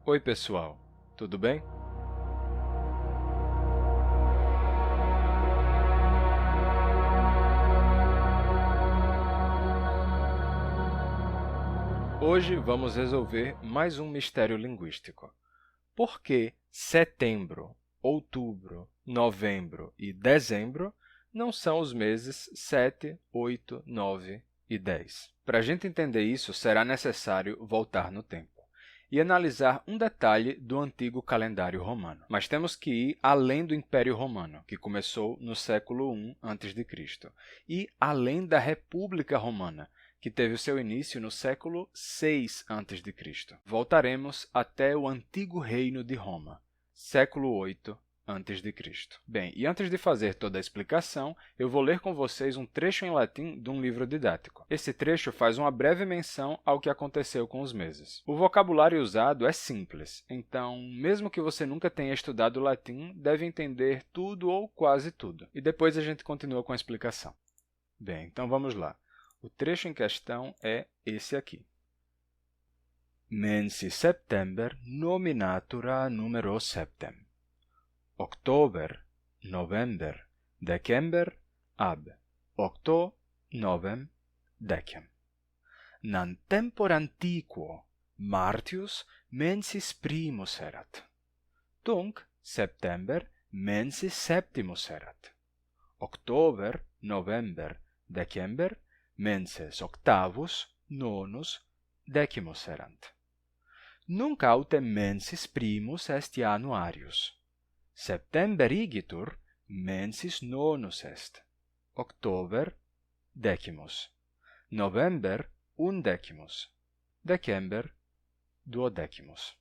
Oi pessoal, tudo bem? Hoje vamos resolver mais um mistério linguístico. Por que setembro, outubro, novembro e dezembro não são os meses 7, 8, 9 e 10? Para a gente entender isso, será necessário voltar no tempo e analisar um detalhe do antigo calendário romano. Mas temos que ir além do Império Romano, que começou no século I a.C., e além da República Romana, que teve o seu início no século VI a.C. Voltaremos até o Antigo Reino de Roma, século VIII a.C. Bem, e antes de fazer toda a explicação, eu vou ler com vocês um trecho em latim de um livro didático. Esse trecho faz uma breve menção ao que aconteceu com os meses. O vocabulário usado é simples, então, mesmo que você nunca tenha estudado latim, deve entender tudo ou quase tudo. E depois a gente continua com a explicação. Bem, então vamos lá. O trecho em questão é esse aqui. Mensi september nominatura numero septem. October, November, December, ab octo, novem, decem. Nan tempor antiquo, Martius mensis primus erat. Tunc, september mensis septimus erat. October, November, December menses octavus, nonus, decimus erant. Nunc autem mensis primus est Januarius. September igitur mensis nonus est. October decimus. November undecimus. December duodecimus.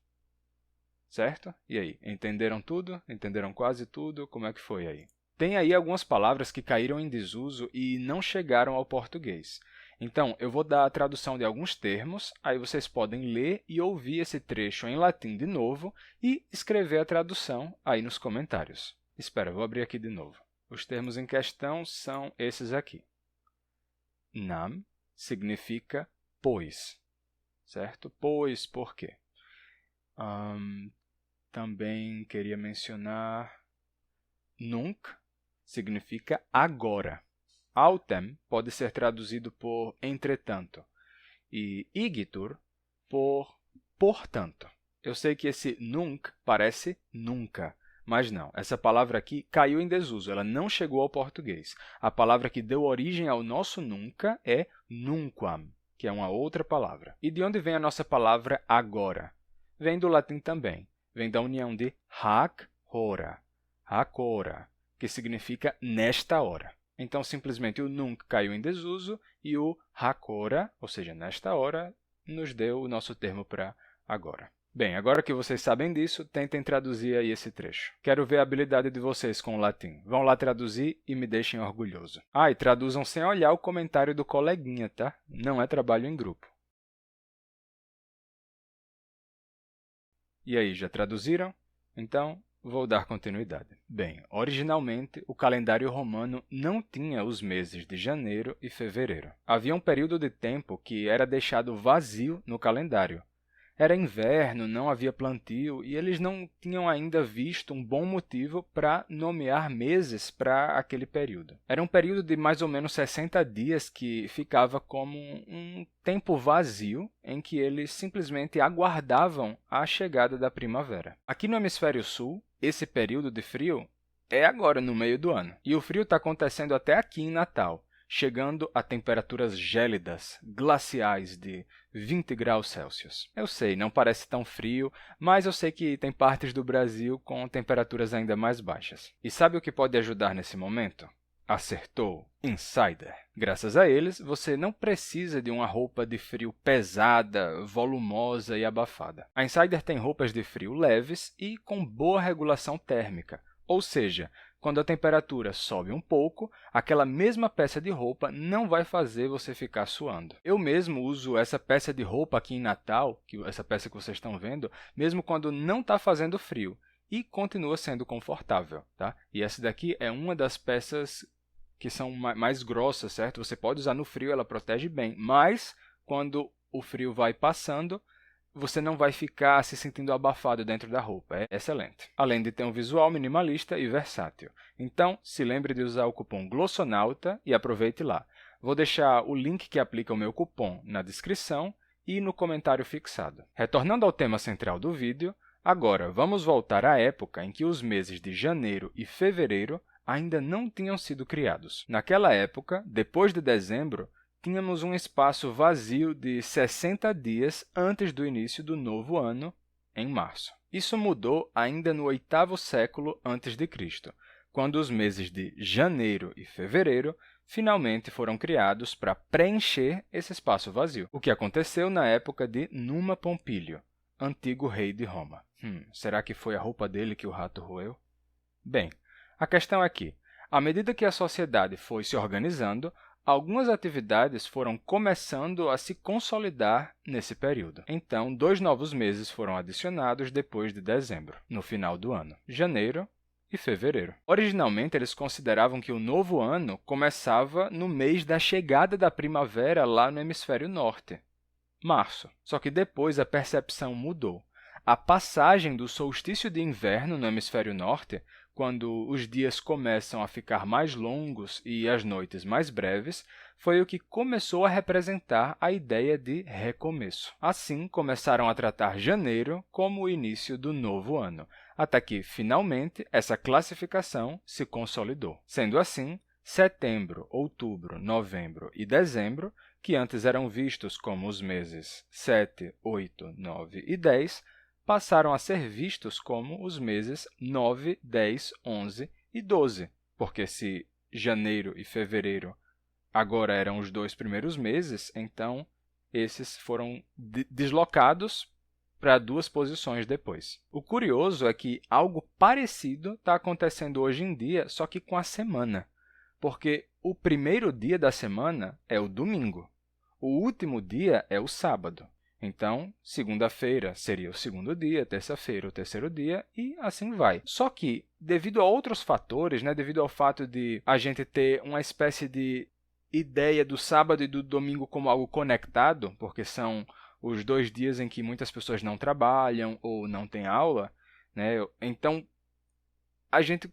Certo? E aí, entenderam tudo? Entenderam quase tudo? Como é que foi aí? Tem aí algumas palavras que caíram em desuso e não chegaram ao português. Então, eu vou dar a tradução de alguns termos, aí vocês podem ler e ouvir esse trecho em latim de novo e escrever a tradução aí nos comentários. Espera, eu vou abrir aqui de novo. Os termos em questão são esses aqui. Nam significa pois, certo? Pois, por quê? Também queria mencionar nunc, significa agora. Autem pode ser traduzido por entretanto e igitur por portanto. Eu sei que esse nunc parece nunca, mas não. Essa palavra aqui caiu em desuso, ela não chegou ao português. A palavra que deu origem ao nosso nunca é nunquam, que é uma outra palavra. E de onde vem a nossa palavra agora? Vem do latim também. Vem da união de hac, hora, hora, que significa nesta hora. Então, simplesmente, o nunc caiu em desuso e o hacora, ou seja, nesta hora, nos deu o nosso termo para agora. Bem, agora que vocês sabem disso, tentem traduzir aí esse trecho. Quero ver a habilidade de vocês com o latim. Vão lá traduzir e me deixem orgulhoso. Ah, e traduzam sem olhar o comentário do coleguinha, tá? Não é trabalho em grupo. E aí, já traduziram? Então, vou dar continuidade. Bem, originalmente, o calendário romano não tinha os meses de janeiro e fevereiro. Havia um período de tempo que era deixado vazio no calendário. Era inverno, não havia plantio e eles não tinham ainda visto um bom motivo para nomear meses para aquele período. Era um período de mais ou menos 60 dias que ficava como um tempo vazio em que eles simplesmente aguardavam a chegada da primavera. Aqui no hemisfério sul, esse período de frio é agora no meio do ano. E o frio está acontecendo até aqui em Natal, chegando a temperaturas gélidas, glaciais de 20 graus Celsius. Eu sei, não parece tão frio, mas eu sei que tem partes do Brasil com temperaturas ainda mais baixas. E sabe o que pode ajudar nesse momento? Acertou! Insider! Graças a eles, você não precisa de uma roupa de frio pesada, volumosa e abafada. A Insider tem roupas de frio leves e com boa regulação térmica, ou seja, quando a temperatura sobe um pouco, aquela mesma peça de roupa não vai fazer você ficar suando. Eu mesmo uso essa peça de roupa aqui em Natal, essa peça que vocês estão vendo, mesmo quando não está fazendo frio, e continua sendo confortável, tá? E essa daqui é uma das peças que são mais grossas, certo? Você pode usar no frio, ela protege bem, mas quando o frio vai passando, você não vai ficar se sentindo abafado dentro da roupa. É excelente. Além de ter um visual minimalista e versátil. Então, se lembre de usar o cupom Glossonauta e aproveite lá. Vou deixar o link que aplica o meu cupom na descrição e no comentário fixado. Retornando ao tema central do vídeo, agora vamos voltar à época em que os meses de janeiro e fevereiro ainda não tinham sido criados. Naquela época, depois de dezembro, tínhamos um espaço vazio de 60 dias antes do início do novo ano, em março. Isso mudou ainda no 8º século a.C., quando os meses de janeiro e fevereiro finalmente foram criados para preencher esse espaço vazio, o que aconteceu na época de Numa Pompílio, antigo rei de Roma. Será que foi a roupa dele que o rato roeu? Bem, a questão é que, à medida que a sociedade foi se organizando, algumas atividades foram começando a se consolidar nesse período. Então, 2 novos meses foram adicionados depois de dezembro, no final do ano: janeiro e fevereiro. Originalmente, eles consideravam que o novo ano começava no mês da chegada da primavera lá no hemisfério norte, março. Só que depois a percepção mudou. A passagem do solstício de inverno no hemisfério norte, quando os dias começam a ficar mais longos e as noites mais breves, foi o que começou a representar a ideia de recomeço. Assim, começaram a tratar janeiro como o início do novo ano, até que, finalmente, essa classificação se consolidou. Sendo assim, setembro, outubro, novembro e dezembro, que antes eram vistos como os meses 7, 8, 9 e 10, passaram a ser vistos como os meses 9, 10, 11 e 12, porque se janeiro e fevereiro agora eram os 2 primeiros meses, então esses foram deslocados para 2 posições depois. O curioso é que algo parecido está acontecendo hoje em dia, só que com a semana, porque o primeiro dia da semana é o domingo, o último dia é o sábado. Então, segunda-feira seria o segundo dia, terça-feira o terceiro dia e assim vai. Só que, devido a outros fatores, devido ao fato de a gente ter uma espécie de ideia do sábado e do domingo como algo conectado, porque são os 2 dias em que muitas pessoas não trabalham ou não têm aula, então a gente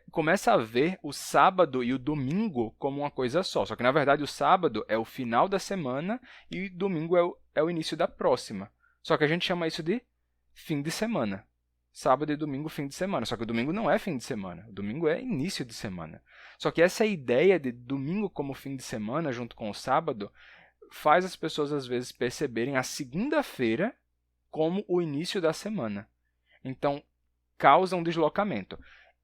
começa a ver o sábado e o domingo como uma coisa só. Só que, na verdade, o sábado é o final da semana e o domingo é o início da próxima. Só que a gente chama isso de fim de semana. Sábado e domingo, fim de semana. Só que o domingo não é fim de semana. O domingo é início de semana. Só que essa ideia de domingo como fim de semana, junto com o sábado, faz as pessoas, às vezes, perceberem a segunda-feira como o início da semana. Então, causa um deslocamento.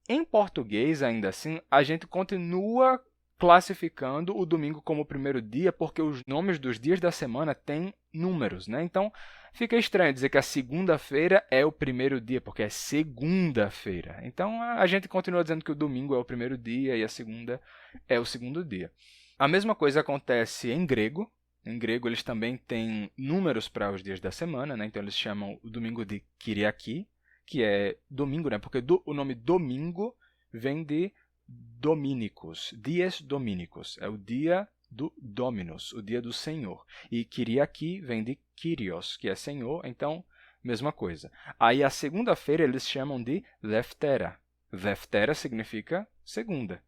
Em português, ainda assim, a gente continua classificando o domingo como o primeiro dia porque os nomes dos dias da semana têm números, Então, fica estranho dizer que a segunda-feira é o primeiro dia, porque é segunda-feira. Então, a gente continua dizendo que o domingo é o primeiro dia e a segunda é o segundo dia. A mesma coisa acontece em grego. Em grego, eles também têm números para os dias da semana, Então, eles chamam o domingo de Kyriaki, que é domingo, porque o nome domingo vem de Dominicus, dies Dominicus, é o dia do Dominus, o dia do Senhor. E Kyriaki vem de Kyrios, que é Senhor, então, mesma coisa. Aí, a segunda-feira, eles chamam de Deftera. Deftera significa segunda.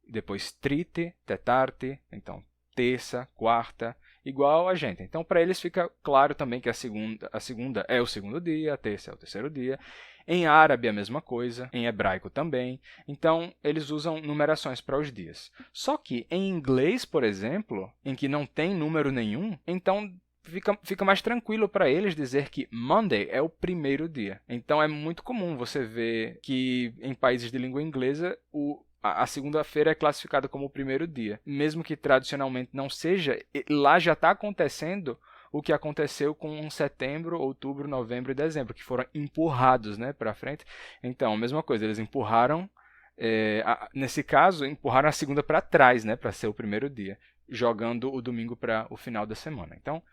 Depois, Trite, Tetarte, então, terça, quarta, igual a gente. Então, para eles fica claro também que a segunda é o segundo dia, a terça é o terceiro dia. Em árabe, a mesma coisa, em hebraico também. Então, eles usam numerações para os dias. Só que, em inglês, por exemplo, em que não tem número nenhum, então fica mais tranquilo para eles dizer que Monday é o primeiro dia. Então, é muito comum você ver que, em países de língua inglesa, a segunda-feira é classificada como o primeiro dia. Mesmo que tradicionalmente não seja, lá já está acontecendo o que aconteceu com setembro, outubro, novembro e dezembro, que foram empurrados para frente. Então, a mesma coisa, eles empurraram, nesse caso, empurraram a segunda para trás, para ser o primeiro dia, jogando o domingo para o final da semana. Então,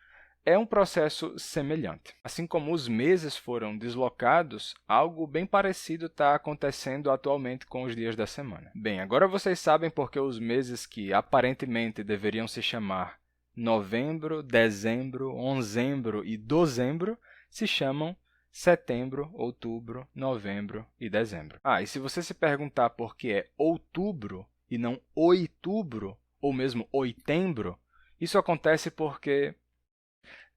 é um processo semelhante. Assim como os meses foram deslocados, algo bem parecido está acontecendo atualmente com os dias da semana. Bem, agora vocês sabem porque os meses que aparentemente deveriam se chamar novembro, dezembro, onzembro e dozembro se chamam setembro, outubro, novembro e dezembro. E se você se perguntar por que é outubro e não oitubro, ou mesmo oitembro, isso acontece porque...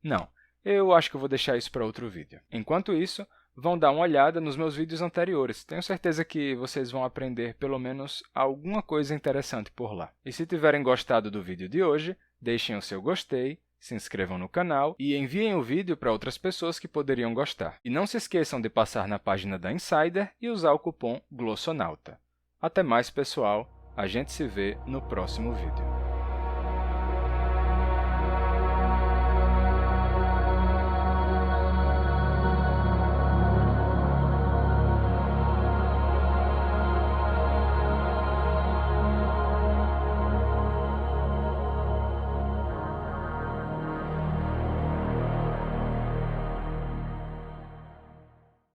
Não, eu acho que eu vou deixar isso para outro vídeo. Enquanto isso, vão dar uma olhada nos meus vídeos anteriores. Tenho certeza que vocês vão aprender pelo menos alguma coisa interessante por lá. E se tiverem gostado do vídeo de hoje, deixem o seu gostei, se inscrevam no canal e enviem o vídeo para outras pessoas que poderiam gostar. E não se esqueçam de passar na página da Insider e usar o cupom GLOSSONAUTA. Até mais, pessoal! A gente se vê no próximo vídeo.